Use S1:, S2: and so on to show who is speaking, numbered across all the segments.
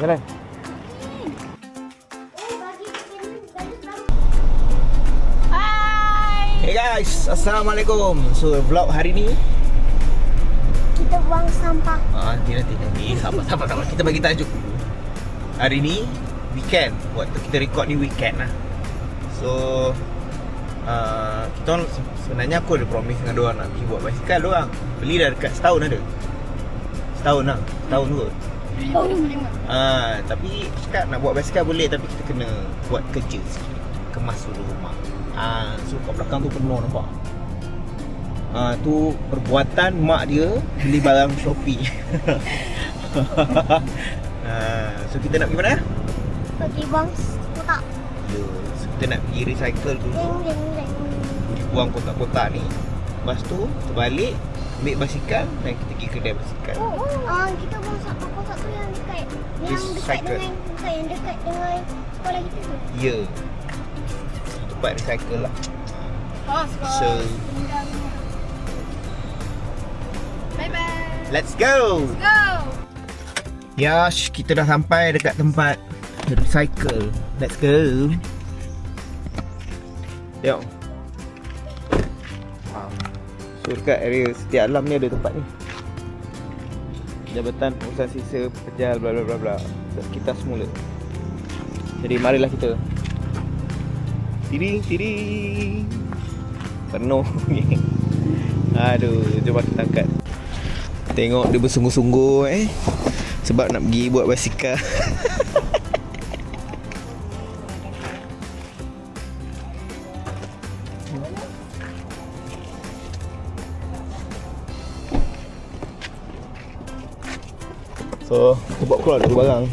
S1: Jalan. Hey guys, Assalamualaikum. So vlog hari ni
S2: kita buang sampah.
S1: Nanti sabar. Kita bagi tajuk dulu. Hari ni weekend. Waktu kita record ni weekend lah. So kita orang sebenarnya aku ada promise dengan diorang nak pergi buat basikal diorang. Beli dah dekat setahun ada. Setahun kot. Tapi cakap nak buat basikal boleh, tapi kita kena buat kerja sikit, kemas dulu rumah. So kat belakang tu penuh nampak. Tu perbuatan mak dia beli barang Shopee. So kita nak pergi mana?
S2: Pergi buang kotak.
S1: Ya, so kita nak pergi recycle dulu. Buang kotak-kotak ni. Lepas tu kita balik, ambil basikal dan kita pergi kedai basikal.
S2: Kita buang kotak tu yang dekat
S1: Recycle.
S2: yang dekat dengan sekolah kita tu.
S1: Ya. Tempat recycle lah.
S2: Sekolah.
S1: So
S2: Bye-bye.
S1: let's go. Yash, kita dah sampai dekat tempat recycle. Let's go. Tengok. So dekat area Setia Alam ni ada tempat ni. Jabatan Pengurusan Sisa Pejal bla bla bla bla. Kita semula. Jadi marilah kita. Tiring. Penuh. Aduh, jom kita angkat. Tengok dia bersungguh-sungguh sebab nak pergi buat basikal. So, kita buat keluar dulu barang.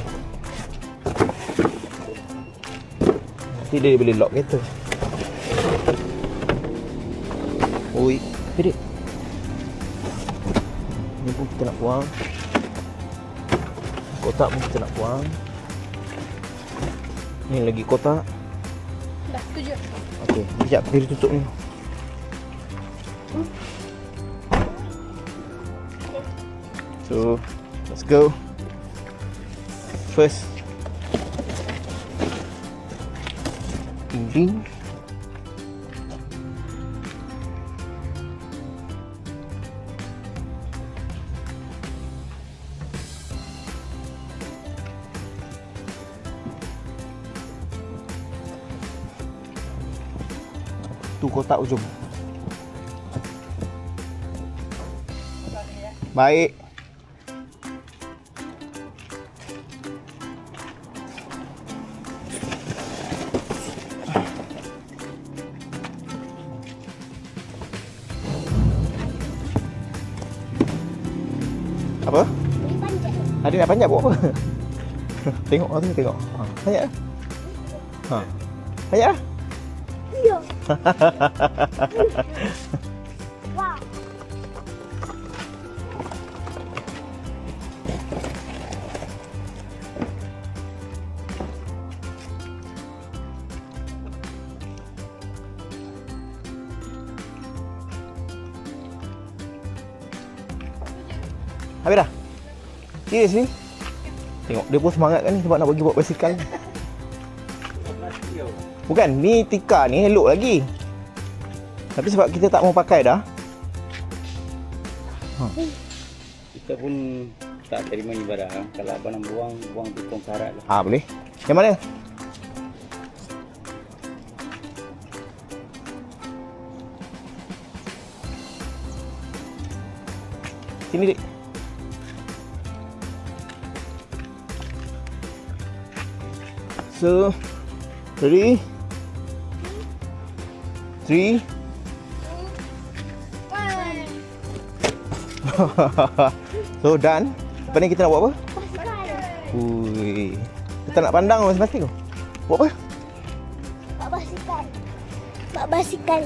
S1: Nanti dia boleh lock kereta. Oi, pedek. Ni pun kita nak buang. Kotak pun kita nak buang. Ni lagi kotak.
S2: Dah, setuju.
S1: Okey, sekejap kita tutup ni. So, let's go. First, ding. Tu kotak ujung. Baik. Apa?
S2: Panjat.
S1: Ada nak panjat buat apa? Tengok tu, tengok. Panjat lah. Panjat lah.
S2: Ya. Wow.
S1: Habis dah? Serius ni? Tengok dia pun semangat kan ni sebab nak pergi buat basikal. Bukan, ni tikar ni elok lagi. Tapi sebab kita tak mau pakai dah.
S3: Kita pun tak terima ni barang. Kalau abang nak buang tukang karat lah.
S1: Boleh. Yang mana? Sini dik. So, ready? 3. So done. Lepas ni kita nak buat apa? Ui. Kita nak pandang masing-masing tu. Buat apa?
S2: Buat basikal.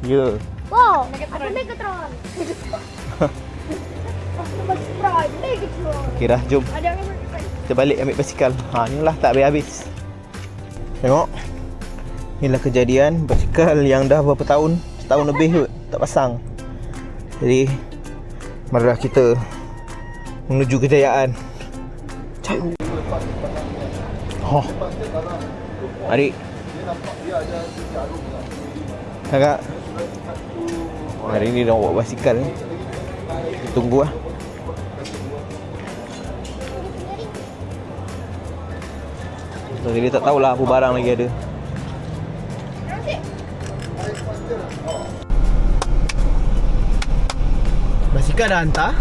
S1: Ya.
S2: Wow, ada Megatron. Megatron.
S1: Okey dah, jom.
S2: Ada Megatron.
S1: Kita balik ambil basikal. Ni lah tak habis-habis. Tengok. Inilah kejadian basikal yang dah berapa tahun, setahun lebih kot tak pasang. Jadi Marilah kita menuju kejayaan. Cai. Oh. Adik. Kakak. Hari ni dah bawa basikal ni. Tunggu lah. So, dia tak tahulah apa barang lagi ada. Basikal dah hantar.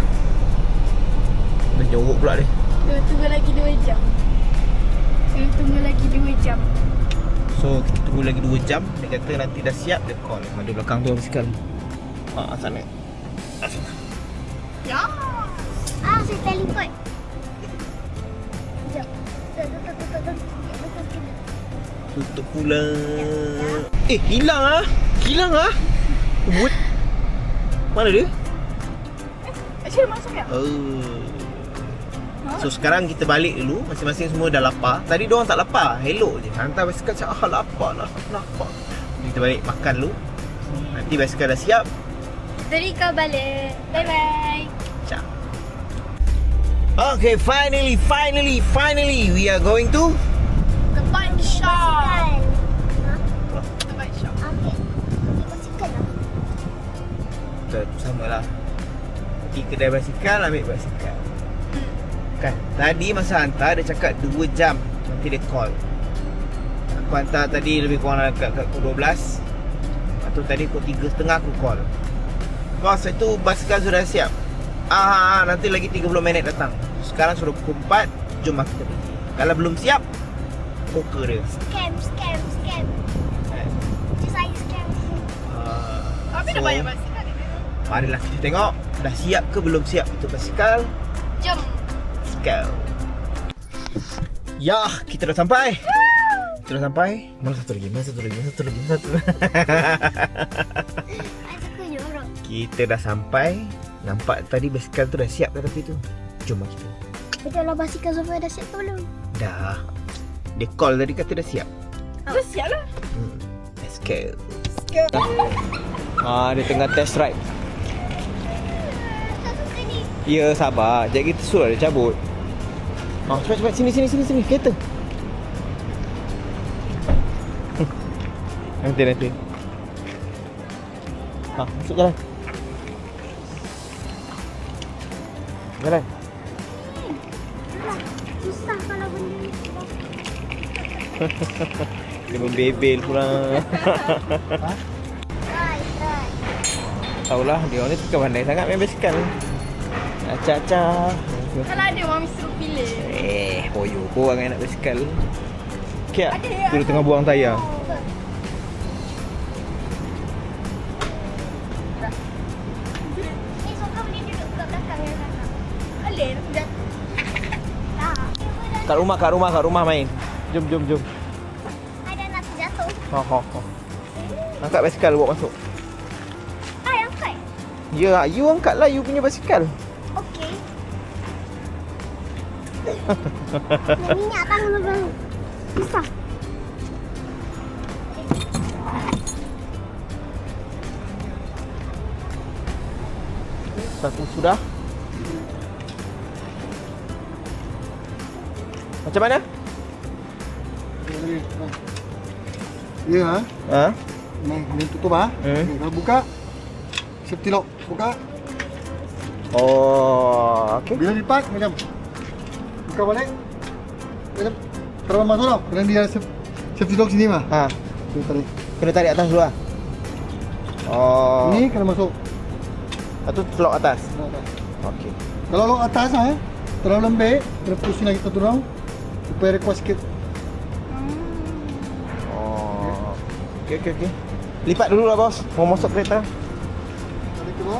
S1: Dah jorok pula dia.
S2: Tunggu lagi 2 jam. Tunggu lagi 2 jam.
S1: So kita tunggu lagi 2 jam. Dia kata nanti dah siap, dia call. Ada belakang tu basikal. Sana.
S2: Ya. Saya teleport. Sekejap.
S1: Tutup pula. Hilang ah. Hilang ah. Wood. Mana dia?
S2: Macam masuk ya?
S1: So sekarang kita balik dulu. Masing-masing semua dah lapar. Tadi diorang tak lapar. Hello je. Hantar basikal cakap lapar. Kita balik makan dulu. Nanti basikal dah siap.
S2: Jadi kau balik. Bye-bye.
S1: Ciao. Okay, finally we are going to
S2: The bike shop. The bike shop. Okay. Basikal lah.
S1: betul, sama lah. Pergi kedai basikal, ambil basikal. Kan, tadi masa hantar dia cakap 2 jam nanti dia call. Aku hantar tadi lebih kurang dekat pukul 12. Lepas tu tadi pukul 3.30 aku call. Bos, itu basikal sudah siap. Nanti lagi 30 minit datang. Sekarang sudah pukul 4. Jom lah kita pergi. Kalau belum siap, poker dia.
S2: Scam.
S1: Kan?
S2: Saya scam.
S4: Tapi dah banyak basikal ni.
S1: Marilah kita tengok dah siap ke belum siap itu basikal.
S4: Jom.
S1: Let's go. Ya, kita dah sampai. Kita dah sampai. Mana satu lagi.
S2: Aku jorok.
S1: Kita dah sampai. Nampak tadi basikal tu dah siap kat tepi tu. Jom lah kita.
S2: Betul lah basikal Sofia dah siap tu belum?
S1: Dah. Dia call tadi kata dah siap.
S4: Dah siap lah.
S1: Let's go. Dia tengah test ride.
S2: Tak suka ni.
S1: Ya, sabar. Sekejap kita suruh dia cabut. Cepat. Sini. Kereta. Nanti. Masuk jalan. Jalan.
S2: Susah kalau benda ni.
S1: Dia membebel pula.
S2: Try.
S1: Tahulah, dia orang ni suka pandai sangat main basikal. Acak-acak.
S4: Kalau ada mami suruh pilih.
S1: Poyo korang yang nak basikal. Kiak,
S4: Ada ya?
S1: tu dia tengah buang tayar.
S2: Ni Sofia boleh duduk kat belakang yang kakak.
S4: Boleh. Dah.
S2: Tak.
S1: Kat rumah main. Jom.
S2: Ada nak terjatuh.
S1: Angkat basikal bawa masuk.
S2: Angkat.
S1: Ya, you angkat lah you punya basikal.
S2: Okey. Nak minyak tangan abang. Susah.
S1: Satu sudah. Macam mana?
S5: Ya, ni tutup ah.
S1: Hmm.
S5: Kalau buka safety lock, buka.
S1: Oh, okey.
S5: Bila lipat macam buka balik. Macam terus masuk tau. Kena dia safety lock sini mah. Tu tarik.
S1: Kena tarik atas dulu lah. Oh.
S5: Ni kena masuk.
S1: Itu lock atas.
S5: Lock atas.
S1: Okey.
S5: Kalau lock atas terlalu lembek, kena pusing lagi satu round supaya dia kuat sikit.
S1: Oh. Okey. Lipat dulu lah bos. Mau masuk kereta.
S5: Tarik keluar.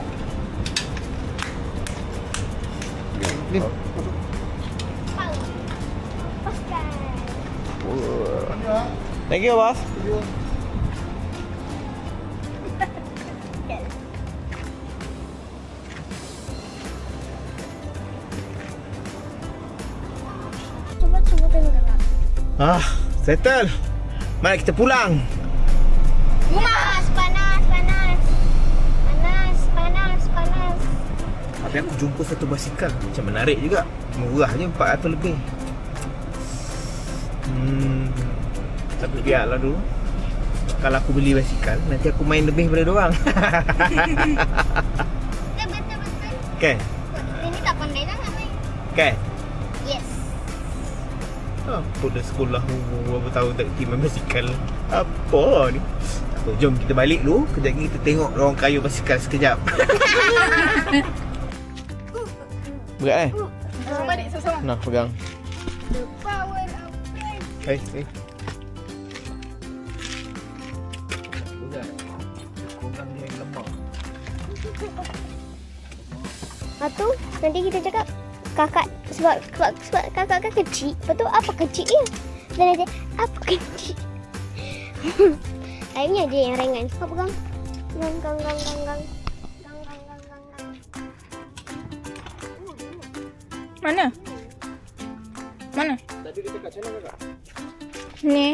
S5: Ni. Masuk.
S2: Lepaskan.
S5: Ya.
S1: Thank you bos.
S5: Video.
S2: Cuba tengok kakak.
S1: Settle. Mari kita pulang.
S2: Panas.
S1: Tapi aku jumpa satu basikal macam menarik juga. Murah je, 400 lebih. Tapi biarlah dulu. Kalau aku beli basikal, nanti aku main lebih daripada diorang.
S2: Betul.
S1: Kan?
S2: Ini tak pandai sangat main.
S1: Kan?
S2: Yes.
S1: Apa dah sekolah berapa tahun tak kerti main basikal. Apa ni? Tak apa, jom kita balik dulu. Kejap lagi kita tengok orang kayu basikal sekejap. Berat
S4: Sama adik sama-sama.
S1: Nah, pegang.
S2: The power of friends.
S1: Berat. Korang dia yang lemah.
S2: Lepas tu nanti kita cakap kakak sebab kakak kan kecil. Lepas tu apa kecil dia? Dan dia apa kecil? Akhirnya dia yang ringan. Kau pegang. Gang.
S4: Mana?
S1: Tadi dia cakap macam mana kakak?
S4: Ni.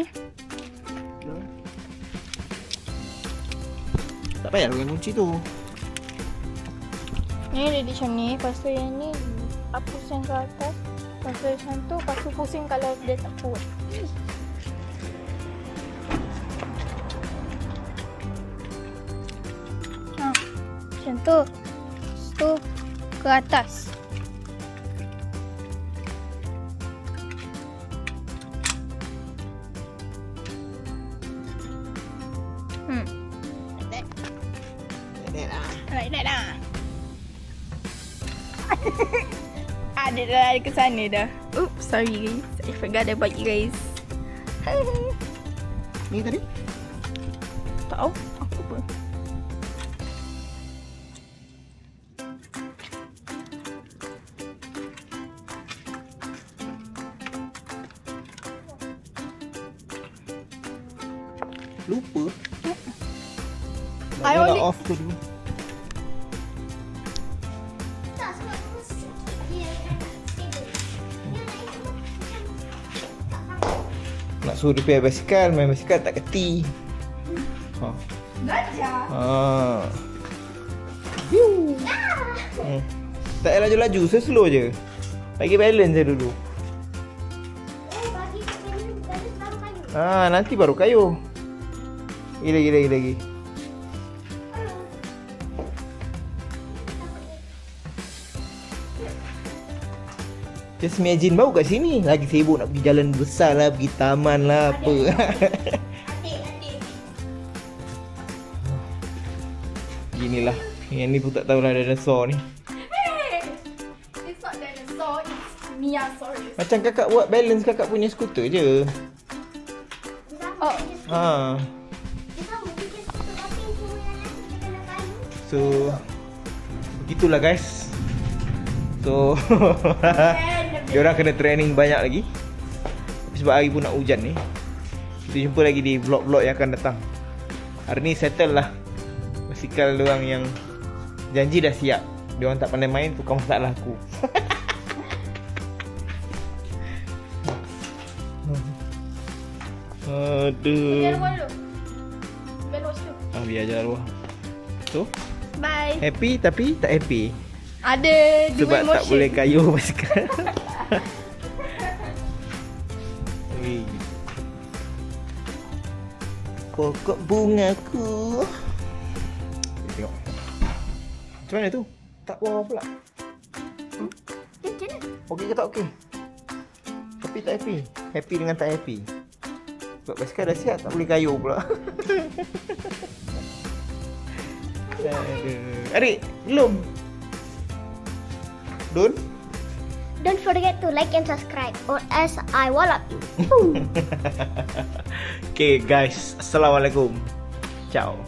S1: Tak payah pegang kunci tu.
S4: Ni dia macam ni. Lepas tu yang ni pusing ke atas. Lepas tu macam tu. Lepas tu pusing kalau dia tak kuat. Macam tu. Lepas tu ke atas. Like that lah. Ada dah lari ke sana dah. Oops, sorry guys. I forgot about you guys.
S1: Ni tadi?
S4: Tahu aku apa.
S1: Lupa.
S4: I only-
S1: off tu dulu.
S2: Tak sebab tu dia stable.
S1: Nak suruh repair basikal, main basikal tak kerti.
S4: Belajar.
S1: Tak payah laju-laju, slow je. Bagi balance je dulu.
S2: Bagi baru kayu.
S1: Nanti baru kayu. Lagi. Just imagine bau kat sini. Lagi sibuk nak pergi jalan besar lah, pergi taman lah, apa.
S2: Adik.
S1: Inilah. Yang ni pun tak tahulah dinosaur ni.
S4: It's not dinosaur, it's Miasaurus.
S1: Macam kakak buat balance kakak punya skuter je.
S4: Oh.
S1: So begitulah guys. So diorang kena training banyak lagi. Sebab hari pun nak hujan ni. Kita jumpa lagi di vlog-vlog yang akan datang. Hari ni settle lah basikal diorang yang janji dah siap. Diorang tak pandai main, tukar masalah aku. Aduh.
S4: Biar luar dulu. Biar luar situ.
S1: Biar jalan luar. So
S4: Bye.
S1: happy tapi tak happy.
S4: Ada dua
S1: Sebab
S4: emotion.
S1: tak boleh kayu basikal. Pokok bungaku. Tengok. Macam mana tu? Tak bawah pula.
S2: Macam mana?
S1: Okey ke tak okey? Happy tak happy? Happy dengan tak happy. Sebab basikal dah siap, tak boleh kayu pula. Aduh. Adik, belum?
S2: Don't forget to like and subscribe or else I wallop you.
S1: Okay guys, Assalamualaikum. Ciao.